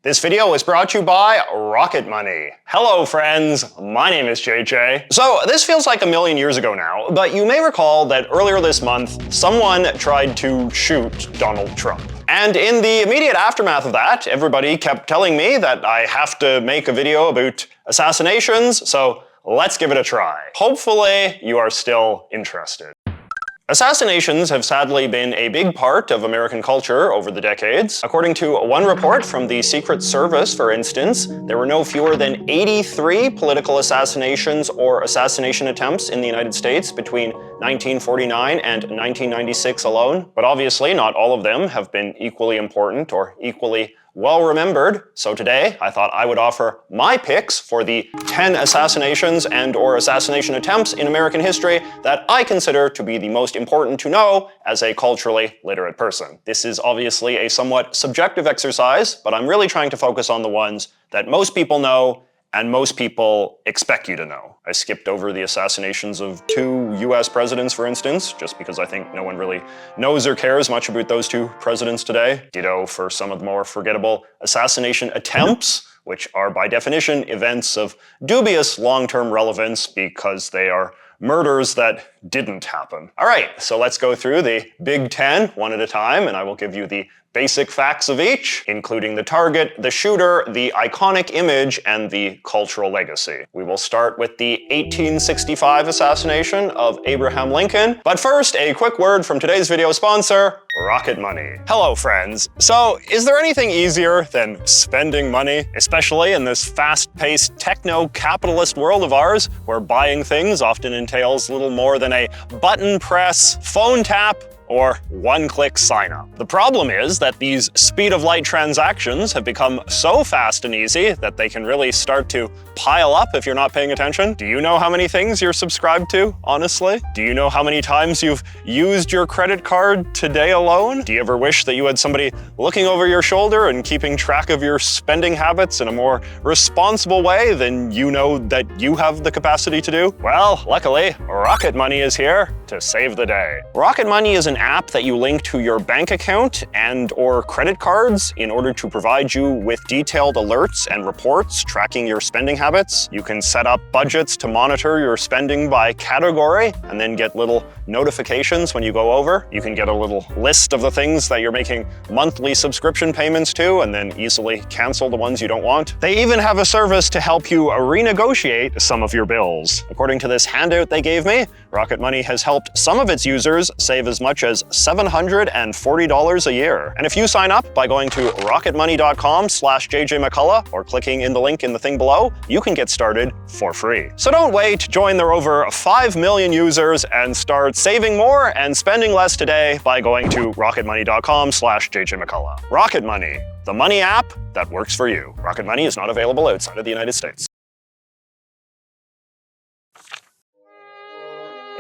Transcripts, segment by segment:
This video is brought to you by Rocket Money. Hello friends, my name is JJ. So this feels like a million years ago now, but you may recall that earlier this month, someone tried to shoot Donald Trump. And in the immediate aftermath of that, everybody kept telling me that I have to make a video about assassinations, so let's give it a try. Hopefully you are still interested. Assassinations have sadly been a big part of American culture over the decades. According to one report from the Secret Service, for instance, there were no fewer than 83 political assassinations or assassination attempts in the United States between 1949 and 1996 alone. But obviously, not all of them have been equally important or equally well remembered, so today I thought I would offer my picks for the 10 assassinations and/or assassination attempts in American history that I consider to be the most important to know as a culturally literate person. This is obviously a somewhat subjective exercise, but I'm really trying to focus on the ones that most people know and most people expect you to know. I skipped over the assassinations of 2 US presidents, for instance, just because I think no one really knows or cares much about those 2 presidents today. Ditto for some of the more forgettable assassination attempts, which are by definition events of dubious long-term relevance because they are murders that didn't happen. All right, so let's go through the Big 10 one at a time, and I will give you the basic facts of each, including the target, the shooter, the iconic image, and the cultural legacy. We will start with the 1865 assassination of Abraham Lincoln. But first, a quick word from today's video sponsor, Rocket Money. Hello, friends. So, is there anything easier than spending money, especially in this fast-paced techno-capitalist world of ours, where buying things often entails little more than a button press, phone tap, or one-click sign-up? The problem is that these speed-of-light transactions have become so fast and easy that they can really start to pile up if you're not paying attention. Do you know how many things you're subscribed to, honestly? Do you know how many times you've used your credit card today alone? Do you ever wish that you had somebody looking over your shoulder and keeping track of your spending habits in a more responsible way than you know that you have the capacity to do? Well, luckily, Rocket Money is here to save the day. Rocket Money is an app that you link to your bank account and/or credit cards in order to provide you with detailed alerts and reports tracking your spending habits. You can set up budgets to monitor your spending by category and then get little notifications when you go over. You can get a little list of the things that you're making monthly subscription payments to and then easily cancel the ones you don't want. They even have a service to help you renegotiate some of your bills. According to this handout they gave me, Rocket Money has helped some of its users save as much as $740 a year. And if you sign up by going to rocketmoney.com/JJMcCullough or clicking in the link in the thing below, you can get started for free. So don't wait, join their over 5 million users and start saving more and spending less today by going to rocketmoney.com/JJMcCullough. Rocket Money, the money app that works for you. Rocket Money is not available outside of the United States.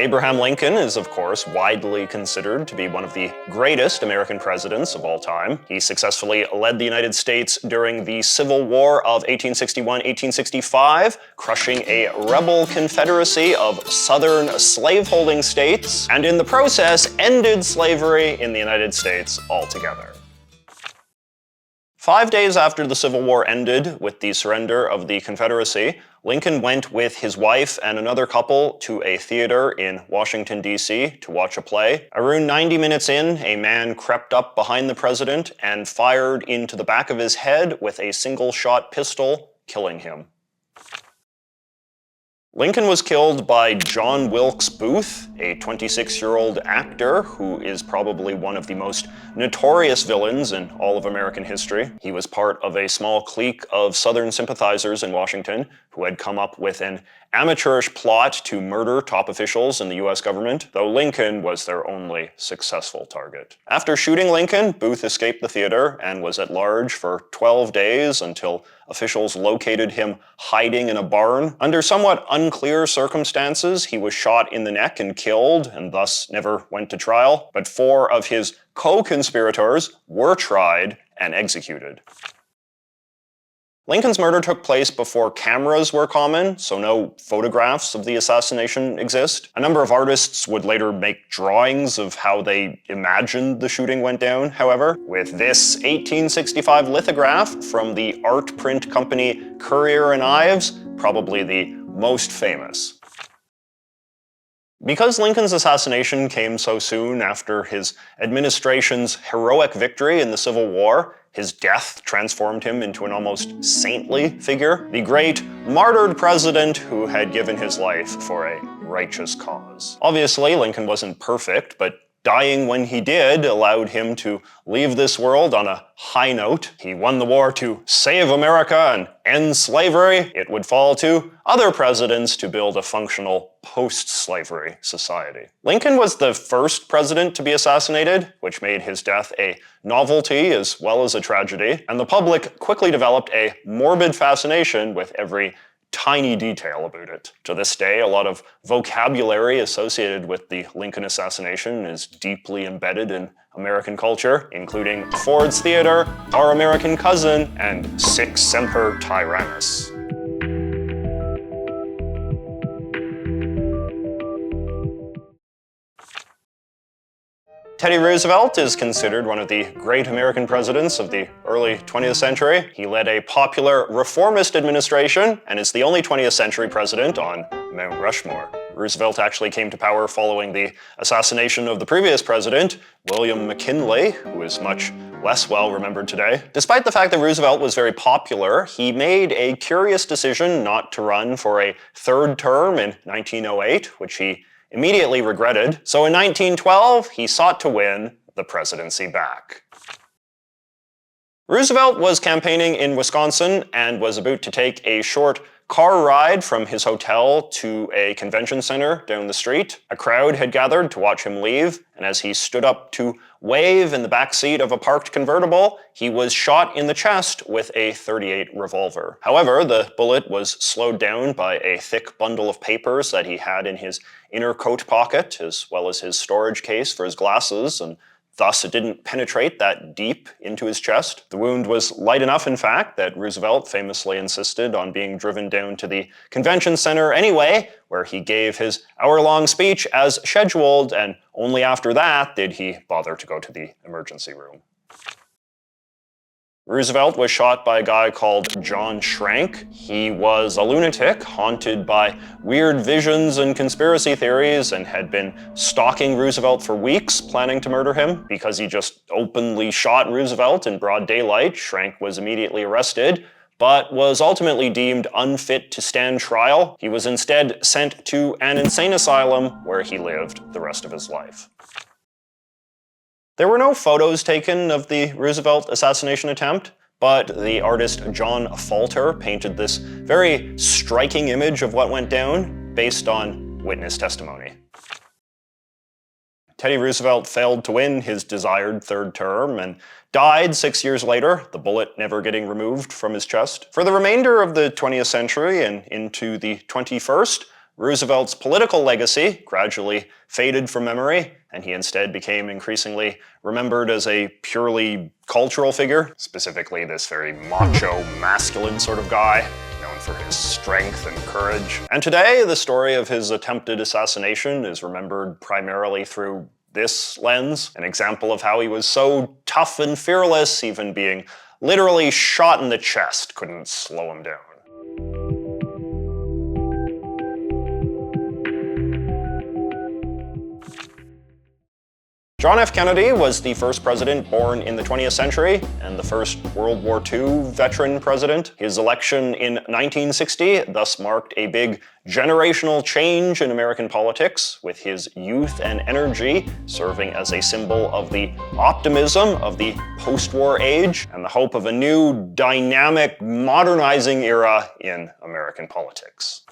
Abraham Lincoln is, of course, widely considered to be one of the greatest American presidents of all time. He successfully led the United States during the Civil War of 1861-1865, crushing a rebel confederacy of southern slaveholding states, and in the process ended slavery in the United States altogether. 5 days after the Civil War ended with the surrender of the Confederacy, Lincoln went with his wife and another couple to a theater in Washington, D.C. to watch a play. Around 90 minutes in, a man crept up behind the president and fired into the back of his head with a single-shot pistol, killing him. Lincoln was killed by John Wilkes Booth, a 26-year-old actor who is probably one of the most notorious villains in all of American history. He was part of a small clique of Southern sympathizers in Washington who had come up with an amateurish plot to murder top officials in the US government, though Lincoln was their only successful target. After shooting Lincoln, Booth escaped the theater and was at large for 12 days until officials located him hiding in a barn. Under somewhat unclear circumstances, he was shot in the neck and killed, and thus never went to trial, but 4 of his co-conspirators were tried and executed. Lincoln's murder took place before cameras were common, so no photographs of the assassination exist. A number of artists would later make drawings of how they imagined the shooting went down, however, with this 1865 lithograph from the art print company Currier and Ives probably the most famous. Because Lincoln's assassination came so soon after his administration's heroic victory in the Civil War, his death transformed him into an almost saintly figure, the great martyred president who had given his life for a righteous cause. Obviously, Lincoln wasn't perfect, but dying when he did allowed him to leave this world on a high note. He won the war to save America and end slavery. It would fall to other presidents to build a functional post-slavery society. Lincoln was the first president to be assassinated, which made his death a novelty as well as a tragedy, and the public quickly developed a morbid fascination with every tiny detail about it. To this day, a lot of vocabulary associated with the Lincoln assassination is deeply embedded in American culture, including Ford's Theater, Our American Cousin, and Sic Semper Tyrannis. Teddy Roosevelt is considered one of the great American presidents of the early 20th century. He led a popular reformist administration and is the only 20th century president on Mount Rushmore. Roosevelt actually came to power following the assassination of the previous president, William McKinley, who is much less well remembered today. Despite the fact that Roosevelt was very popular, he made a curious decision not to run for a third term in 1908, which he immediately regretted. So in 1912, he sought to win the presidency back. Roosevelt was campaigning in Wisconsin and was about to take a short car ride from his hotel to a convention center down the street. A crowd had gathered to watch him leave, and as he stood up to wave in the backseat of a parked convertible, he was shot in the chest with a .38 revolver. However, the bullet was slowed down by a thick bundle of papers that he had in his inner coat pocket, as well as his storage case for his glasses, and thus it didn't penetrate that deep into his chest. The wound was light enough, in fact, that Roosevelt famously insisted on being driven down to the convention center anyway, where he gave his hour-long speech as scheduled, and only after that did he bother to go to the emergency room. Roosevelt was shot by a guy called John Schrank. He was a lunatic, haunted by weird visions and conspiracy theories, and had been stalking Roosevelt for weeks, planning to murder him. Because he just openly shot Roosevelt in broad daylight, Schrank was immediately arrested, but was ultimately deemed unfit to stand trial. He was instead sent to an insane asylum, where he lived the rest of his life. There were no photos taken of the Roosevelt assassination attempt, but the artist John Falter painted this very striking image of what went down based on witness testimony. Teddy Roosevelt failed to win his desired third term and died 6 years later, the bullet never getting removed from his chest. For the remainder of the 20th century and into the 21st, Roosevelt's political legacy gradually faded from memory, and he instead became increasingly remembered as a purely cultural figure, specifically this very macho, masculine sort of guy, known for his strength and courage. And today, the story of his attempted assassination is remembered primarily through this lens, an example of how he was so tough and fearless, even being literally shot in the chest couldn't slow him down. John F. Kennedy was the first president born in the 20th century and the first World War II veteran president. His election in 1960 thus marked a big generational change in American politics, with his youth and energy serving as a symbol of the optimism of the post-war age and the hope of a new, dynamic, modernizing era in American politics.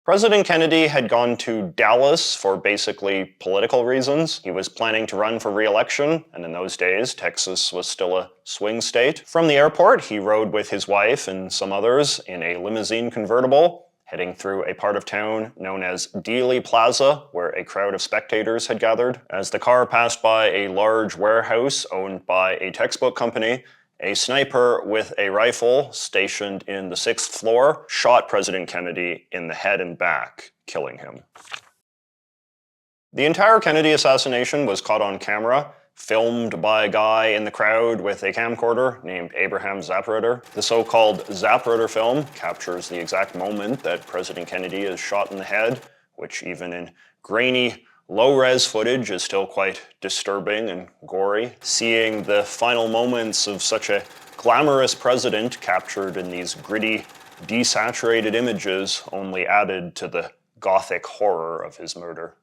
President Kennedy had gone to Dallas for basically political reasons. He was planning to run for re-election, and in those days, Texas was still a swing state. From the airport, he rode with his wife and some others in a limousine convertible, heading through a part of town known as Dealey Plaza, where a crowd of spectators had gathered. As the car passed by a large warehouse owned by a textbook company, a sniper with a rifle stationed in the 6th floor shot President Kennedy in the head and back, killing him. The entire Kennedy assassination was caught on camera, filmed by a guy in the crowd with a camcorder named Abraham Zapruder. The so-called Zapruder film captures the exact moment that President Kennedy is shot in the head, which even in grainy, low-res footage is still quite disturbing and gory. Seeing the final moments of such a glamorous president captured in these gritty, desaturated images only added to the gothic horror of his murder.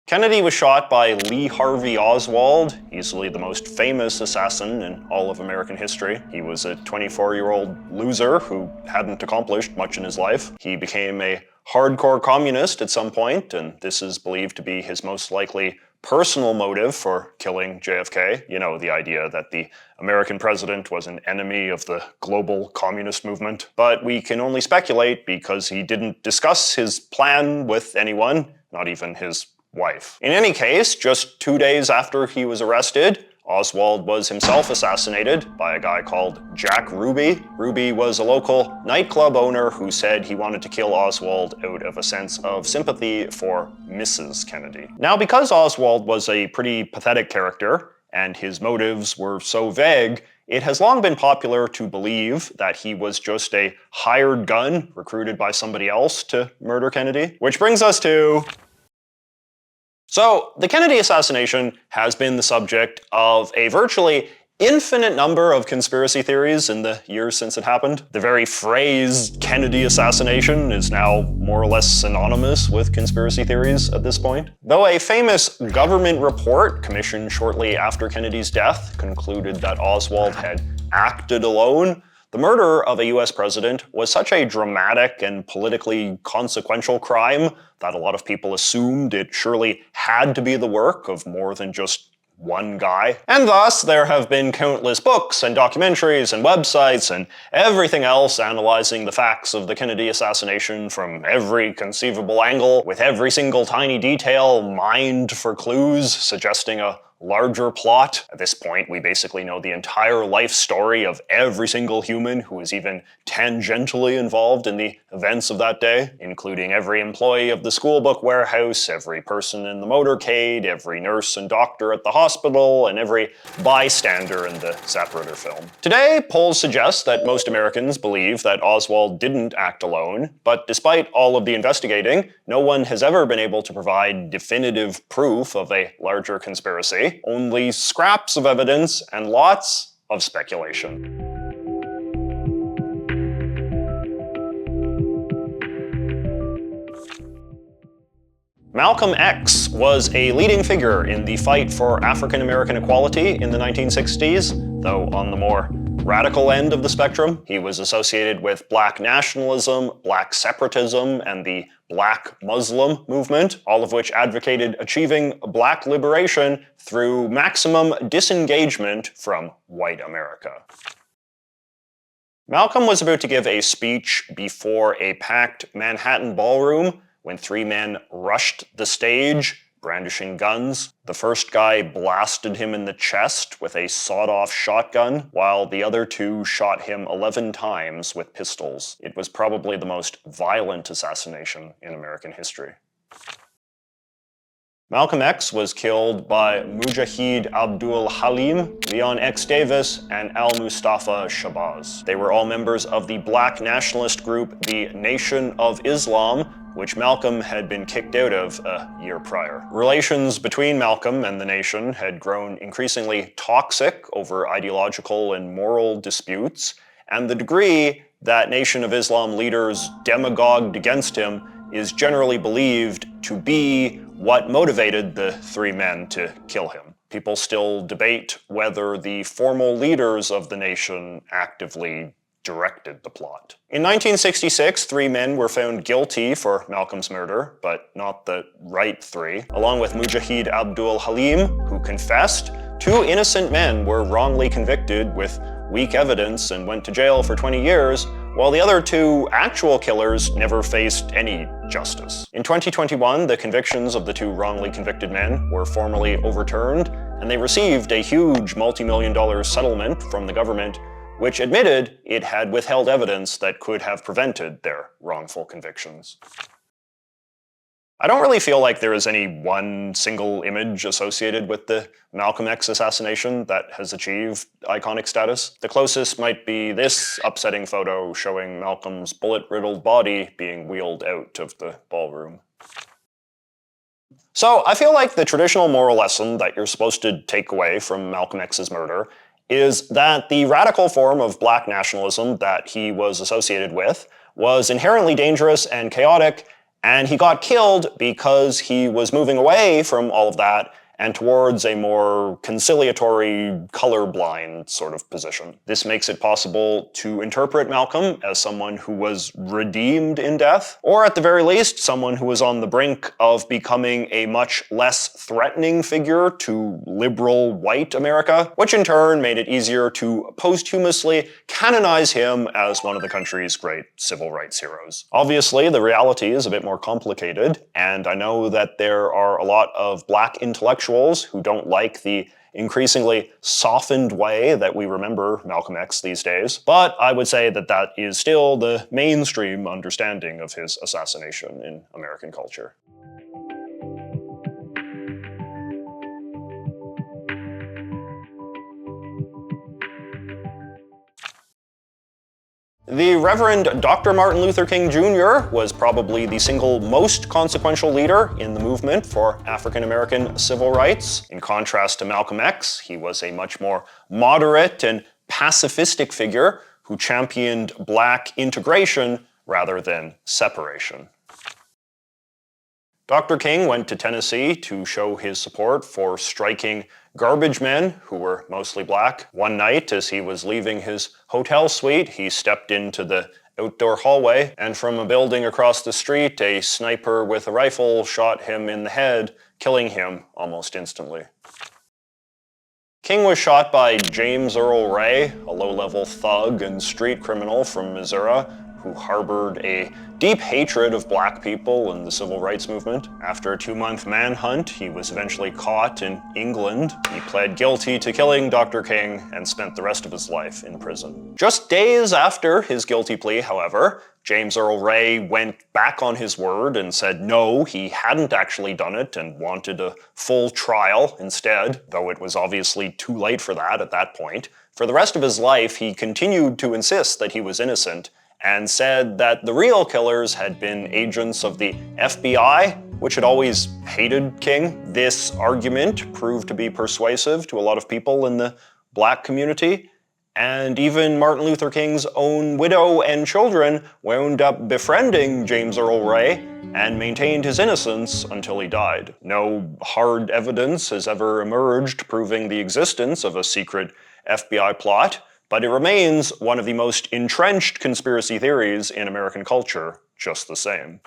Kennedy was shot by Lee Harvey Oswald, easily the most famous assassin in all of American history. He was a 24-year-old loser who hadn't accomplished much in his life. He became a hardcore communist at some point, and this is believed to be his most likely personal motive for killing JFK. You know, the idea that the American president was an enemy of the global communist movement. But we can only speculate because he didn't discuss his plan with anyone, not even his wife. In any case, just 2 days after he was arrested, Oswald was himself assassinated by a guy called Jack Ruby. Ruby was a local nightclub owner who said he wanted to kill Oswald out of a sense of sympathy for Mrs. Kennedy. Now, because Oswald was a pretty pathetic character, and his motives were so vague, it has long been popular to believe that he was just a hired gun recruited by somebody else to murder Kennedy. Which brings us to... So, the Kennedy assassination has been the subject of a virtually infinite number of conspiracy theories in the years since it happened. The very phrase Kennedy assassination is now more or less synonymous with conspiracy theories at this point. Though a famous government report commissioned shortly after Kennedy's death concluded that Oswald had acted alone, the murder of a US president was such a dramatic and politically consequential crime that a lot of people assumed it surely had to be the work of more than just one guy. And thus, there have been countless books and documentaries and websites and everything else analyzing the facts of the Kennedy assassination from every conceivable angle, with every single tiny detail mined for clues, suggesting a larger plot. At this point, we basically know the entire life story of every single human who was even tangentially involved in the events of that day, including every employee of the school book warehouse, every person in the motorcade, every nurse and doctor at the hospital, and every bystander in the Zapruder film. Today, polls suggest that most Americans believe that Oswald didn't act alone, but despite all of the investigating, no one has ever been able to provide definitive proof of a larger conspiracy. Only scraps of evidence and lots of speculation. Malcolm X was a leading figure in the fight for African American equality in the 1960s, though on the more radical end of the spectrum. He was associated with Black nationalism, Black separatism, and the Black Muslim movement, all of which advocated achieving Black liberation through maximum disengagement from white America. Malcolm was about to give a speech before a packed Manhattan ballroom when 3 men rushed the stage, brandishing guns. The first guy blasted him in the chest with a sawed-off shotgun, while the other 2 shot him 11 times with pistols. It was probably the most violent assassination in American history. Malcolm X was killed by Mujahid Abdul Halim, Leon X. Davis, and Al-Mustafa Shabazz. They were all members of the Black nationalist group, the Nation of Islam, which Malcolm had been kicked out of a year prior. Relations between Malcolm and the Nation had grown increasingly toxic over ideological and moral disputes, and the degree that Nation of Islam leaders demagogued against him is generally believed to be what motivated the 3 men to kill him. People still debate whether the formal leaders of the Nation actively directed the plot. In 1966, 3 men were found guilty for Malcolm's murder, but not the right 3. Along with Mujahid Abdul Halim, who confessed, 2 innocent men were wrongly convicted with weak evidence and went to jail for 20 years, while the other 2 actual killers never faced any justice. In 2021, the convictions of the 2 wrongly convicted men were formally overturned, and they received a huge multi-million-dollar settlement from the government, which admitted it had withheld evidence that could have prevented their wrongful convictions. I don't really feel like there is any one single image associated with the Malcolm X assassination that has achieved iconic status. The closest might be this upsetting photo showing Malcolm's bullet-riddled body being wheeled out of the ballroom. So I feel like the traditional moral lesson that you're supposed to take away from Malcolm X's murder is that the radical form of black nationalism that he was associated with was inherently dangerous and chaotic, and he got killed because he was moving away from all of that and towards a more conciliatory, colorblind sort of position. This makes it possible to interpret Malcolm as someone who was redeemed in death, or at the very least, someone who was on the brink of becoming a much less threatening figure to liberal white America, which in turn made it easier to posthumously canonize him as one of the country's great civil rights heroes. Obviously, the reality is a bit more complicated, and I know that there are a lot of black intellectuals who don't like the increasingly softened way that we remember Malcolm X these days, but I would say that that is still the mainstream understanding of his assassination in American culture. The Reverend Dr. Martin Luther King Jr. was probably the single most consequential leader in the movement for African American civil rights. In contrast to Malcolm X, he was a much more moderate and pacifistic figure who championed black integration rather than separation. Dr. King went to Tennessee to show his support for striking garbage men who were mostly black. One night, as he was leaving his hotel suite, he stepped into the outdoor hallway, and from a building across the street, a sniper with a rifle shot him in the head, killing him almost instantly. King was shot by James Earl Ray, a low-level thug and street criminal from Missouri, who harbored a deep hatred of black people and the civil rights movement. After a 2-month manhunt, he was eventually caught in England. He pled guilty to killing Dr. King and spent the rest of his life in prison. Just days after his guilty plea, however, James Earl Ray went back on his word and said no, he hadn't actually done it and wanted a full trial instead, though it was obviously too late for that at that point. For the rest of his life, he continued to insist that he was innocent and said that the real killers had been agents of the FBI, which had always hated King. This argument proved to be persuasive to a lot of people in the black community, and even Martin Luther King's own widow and children wound up befriending James Earl Ray and maintained his innocence until he died. No hard evidence has ever emerged proving the existence of a secret FBI plot, but it remains one of the most entrenched conspiracy theories in American culture, just the same.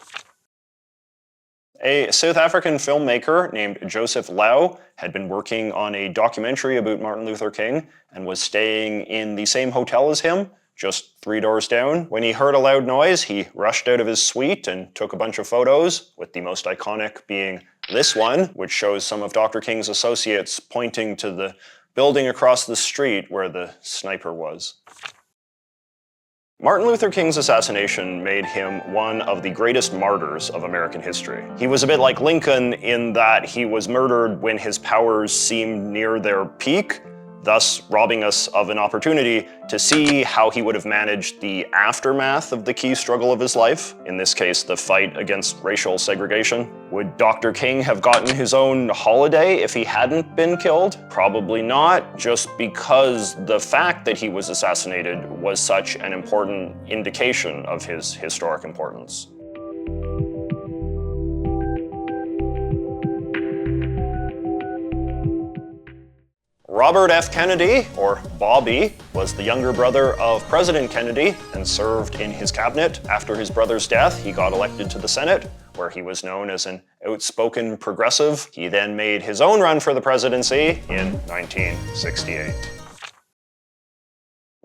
A South African filmmaker named Joseph Lau had been working on a documentary about Martin Luther King and was staying in the same hotel as him, just 3 doors down. When he heard a loud noise, he rushed out of his suite and took a bunch of photos, with the most iconic being this one, which shows some of Dr. King's associates pointing to the building across the street where the sniper was. Martin Luther King's assassination made him one of the greatest martyrs of American history. He was a bit like Lincoln in that he was murdered when his powers seemed near their peak, thus robbing us of an opportunity to see how he would have managed the aftermath of the key struggle of his life, in this case, the fight against racial segregation. Would Dr. King have gotten his own holiday if he hadn't been killed? Probably not, just because the fact that he was assassinated was such an important indication of his historic importance. Robert F. Kennedy, or Bobby, was the younger brother of President Kennedy and served in his cabinet. After his brother's death, he got elected to the Senate, where he was known as an outspoken progressive. He then made his own run for the presidency in 1968.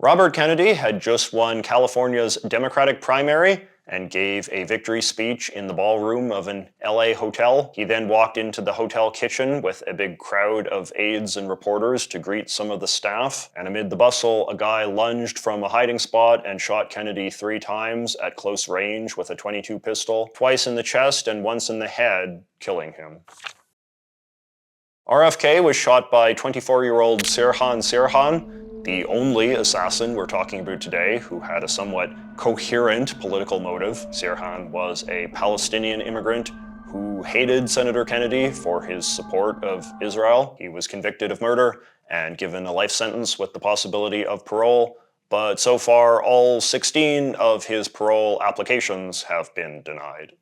Robert Kennedy had just won California's Democratic primary and gave a victory speech in the ballroom of an LA hotel. He then walked into the hotel kitchen with a big crowd of aides and reporters to greet some of the staff. And amid the bustle, a guy lunged from a hiding spot and shot Kennedy 3 times at close range with a .22 pistol, twice in the chest and once in the head, killing him. RFK was shot by 24-year-old Sirhan, the only assassin we're talking about today who had a somewhat coherent political motive. Sirhan was a Palestinian immigrant who hated Senator Kennedy for his support of Israel. He was convicted of murder and given a life sentence with the possibility of parole, but so far all 16 of his parole applications have been denied.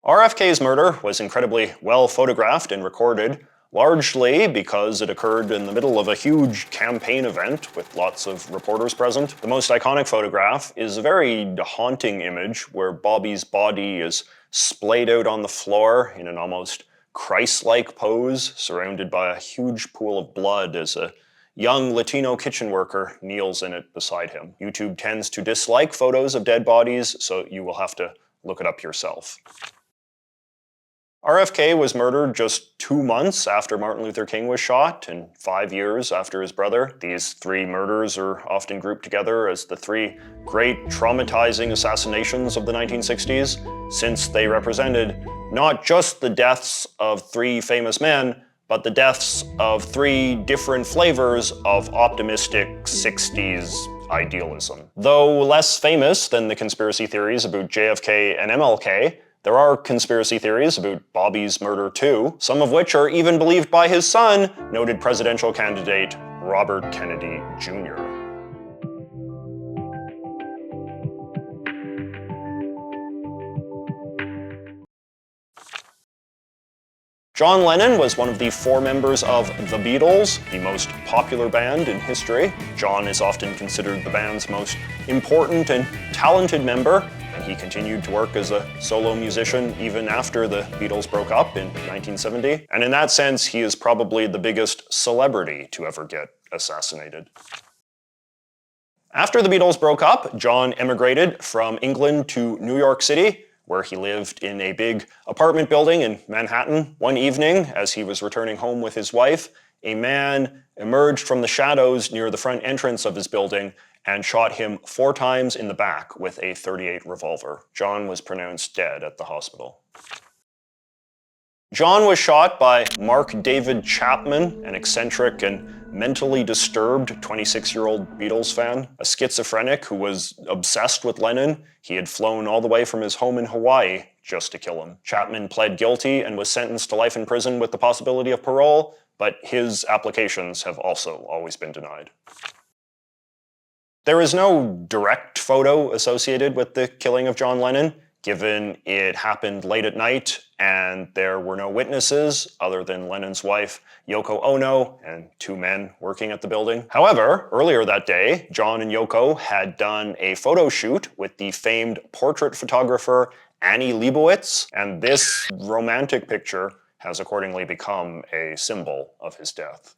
RFK's murder was incredibly well photographed and recorded, largely because it occurred in the middle of a huge campaign event with lots of reporters present. The most iconic photograph is a very haunting image where Bobby's body is splayed out on the floor in an almost Christ-like pose, surrounded by a huge pool of blood as a young Latino kitchen worker kneels in it beside him. YouTube tends to dislike photos of dead bodies, so you will have to look it up yourself. RFK was murdered just 2 months after Martin Luther King was shot and 5 years after his brother. These 3 murders are often grouped together as the 3 great traumatizing assassinations of the 1960s, since they represented not just the deaths of 3 famous men, but the deaths of 3 different flavors of optimistic 60s idealism. Though less famous than the conspiracy theories about JFK and MLK, there are conspiracy theories about Bobby's murder too, some of which are even believed by his son, noted presidential candidate Robert Kennedy Jr. John Lennon was one of the 4 members of the Beatles, the most popular band in history. John is often considered the band's most important and talented member, and he continued to work as a solo musician even after the Beatles broke up in 1970. And in that sense, he is probably the biggest celebrity to ever get assassinated. After the Beatles broke up, John emigrated from England to New York City, where he lived in a big apartment building in Manhattan. One evening, as he was returning home with his wife, a man emerged from the shadows near the front entrance of his building and shot him 4 times in the back with a .38 revolver. John was pronounced dead at the hospital. John was shot by Mark David Chapman, an eccentric and mentally disturbed 26-year-old Beatles fan, a schizophrenic who was obsessed with Lennon. He had flown all the way from his home in Hawaii just to kill him. Chapman pled guilty and was sentenced to life in prison with the possibility of parole, but his applications have also always been denied. There is no direct photo associated with the killing of John Lennon, given it happened late at night and there were no witnesses other than Lennon's wife, Yoko Ono, and 2 men working at the building. However, earlier that day, John and Yoko had done a photo shoot with the famed portrait photographer Annie Leibovitz, and this romantic picture has accordingly become a symbol of his death.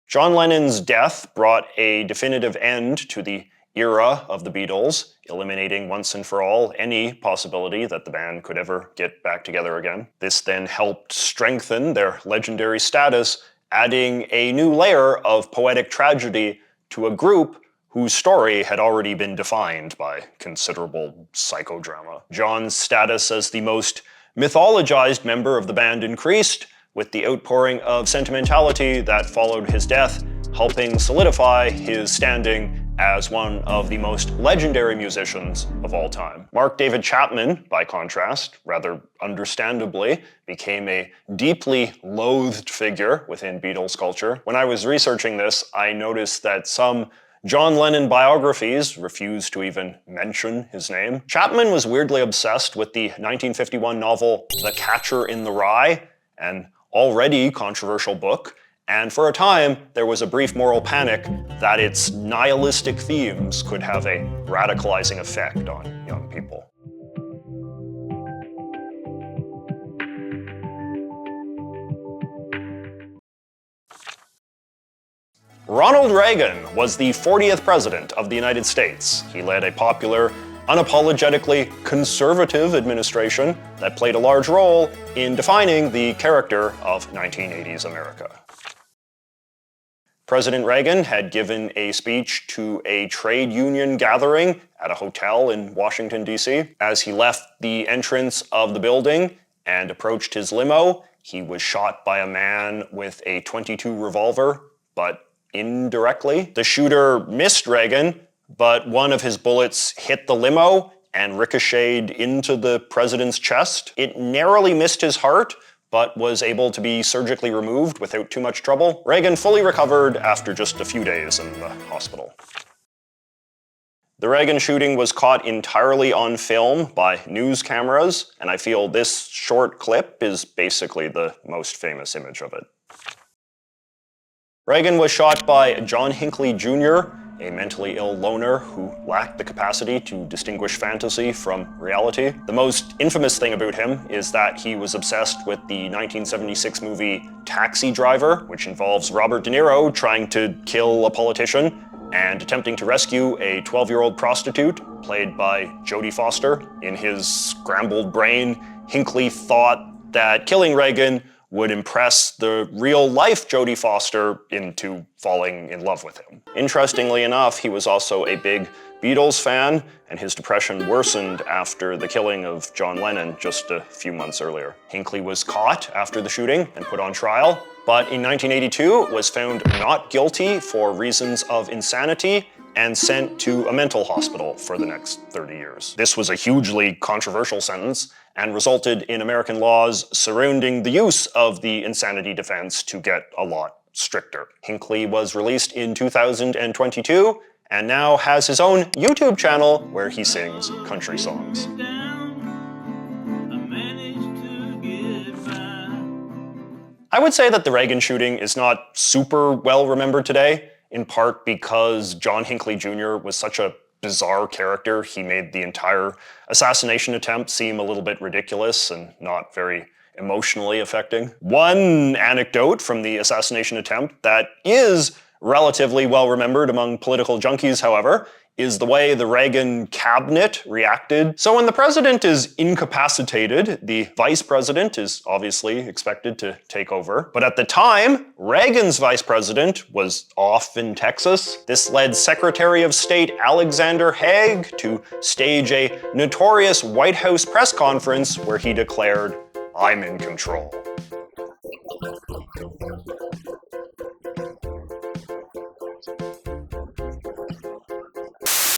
John Lennon's death brought a definitive end to the era of the Beatles, eliminating once and for all any possibility that the band could ever get back together again. This then helped strengthen their legendary status, adding a new layer of poetic tragedy to a group whose story had already been defined by considerable psychodrama. John's status as the most mythologized member of the band increased, with the outpouring of sentimentality that followed his death helping solidify his standing as one of the most legendary musicians of all time. Mark David Chapman, by contrast, rather understandably, became a deeply loathed figure within Beatles culture. When I was researching this, I noticed that some John Lennon biographies refuse to even mention his name. Chapman was weirdly obsessed with the 1951 novel The Catcher in the Rye, an already controversial book, and for a time, there was a brief moral panic that its nihilistic themes could have a radicalizing effect on young people. Ronald Reagan was the 40th president of the United States. He led a popular, unapologetically conservative administration that played a large role in defining the character of 1980s America. President Reagan had given a speech to a trade union gathering at a hotel in Washington, D.C. As he left the entrance of the building and approached his limo, he was shot by a man with a .22 revolver, but indirectly. The shooter missed Reagan, but one of his bullets hit the limo and ricocheted into the president's chest. It narrowly missed his heart, but was able to be surgically removed without too much trouble. Reagan fully recovered after just a few days in the hospital. The Reagan shooting was caught entirely on film by news cameras, and I feel this short clip is basically the most famous image of it. Reagan was shot by John Hinckley Jr., a mentally ill loner who lacked the capacity to distinguish fantasy from reality. The most infamous thing about him is that he was obsessed with the 1976 movie Taxi Driver, which involves Robert De Niro trying to kill a politician and attempting to rescue a 12-year-old prostitute, played by Jodie Foster. In his scrambled brain, Hinckley thought that killing Reagan would impress the real-life Jodie Foster into falling in love with him. Interestingly enough, he was also a big Beatles fan, and his depression worsened after the killing of John Lennon just a few months earlier. Hinckley was caught after the shooting and put on trial, but in 1982 was found not guilty for reasons of insanity and sent to a mental hospital for the next 30 years. This was a hugely controversial sentence and resulted in American laws surrounding the use of the insanity defense to get a lot stricter. Hinckley was released in 2022 and now has his own YouTube channel where he sings country songs. I would say that the Reagan shooting is not super well remembered today, in part because John Hinckley Jr. was such a bizarre character. He made the entire assassination attempt seem a little bit ridiculous and not very emotionally affecting. One anecdote from the assassination attempt that is relatively well remembered among political junkies, however, is the way the Reagan cabinet reacted. So when the president is incapacitated, the vice president is obviously expected to take over. But at the time, Reagan's vice president was off in Texas. This led Secretary of State Alexander Haig to stage a notorious White House press conference where he declared, "I'm in control."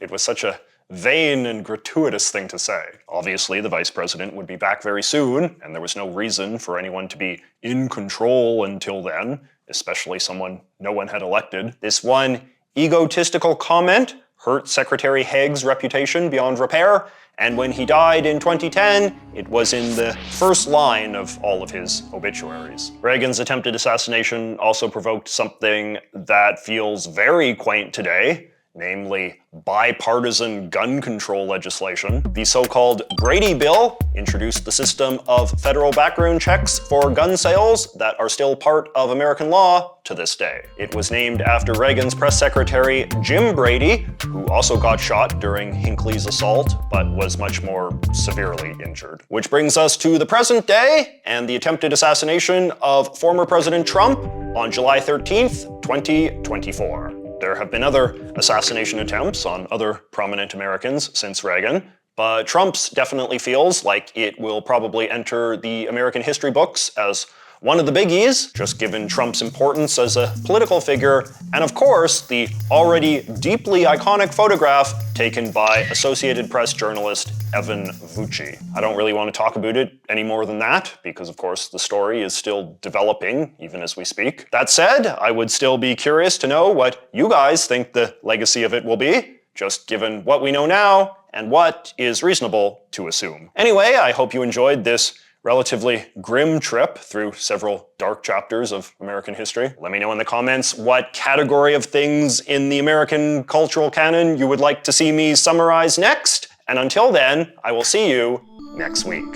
It was such a vain and gratuitous thing to say. Obviously, the vice president would be back very soon, and there was no reason for anyone to be in control until then, especially someone no one had elected. This one egotistical comment hurt Secretary Haig's reputation beyond repair, and when he died in 2010, it was in the first line of all of his obituaries. Reagan's attempted assassination also provoked something that feels very quaint today, namely bipartisan gun control legislation. The so-called Brady Bill introduced the system of federal background checks for gun sales that are still part of American law to this day. It was named after Reagan's press secretary, Jim Brady, who also got shot during Hinckley's assault, but was much more severely injured. Which brings us to the present day and the attempted assassination of former President Trump on July 13th, 2024. There have been other assassination attempts on other prominent Americans since Reagan, but Trump's definitely feels like it will probably enter the American history books as one of the biggies, just given Trump's importance as a political figure, and of course, the already deeply iconic photograph taken by Associated Press journalist Evan Vucci. I don't really want to talk about it any more than that, because of course the story is still developing, even as we speak. That said, I would still be curious to know what you guys think the legacy of it will be, just given what we know now and what is reasonable to assume. Anyway, I hope you enjoyed this relatively grim trip through several dark chapters of American history. Let me know in the comments what category of things in the American cultural canon you would like to see me summarize next, and until then, I will see you next week.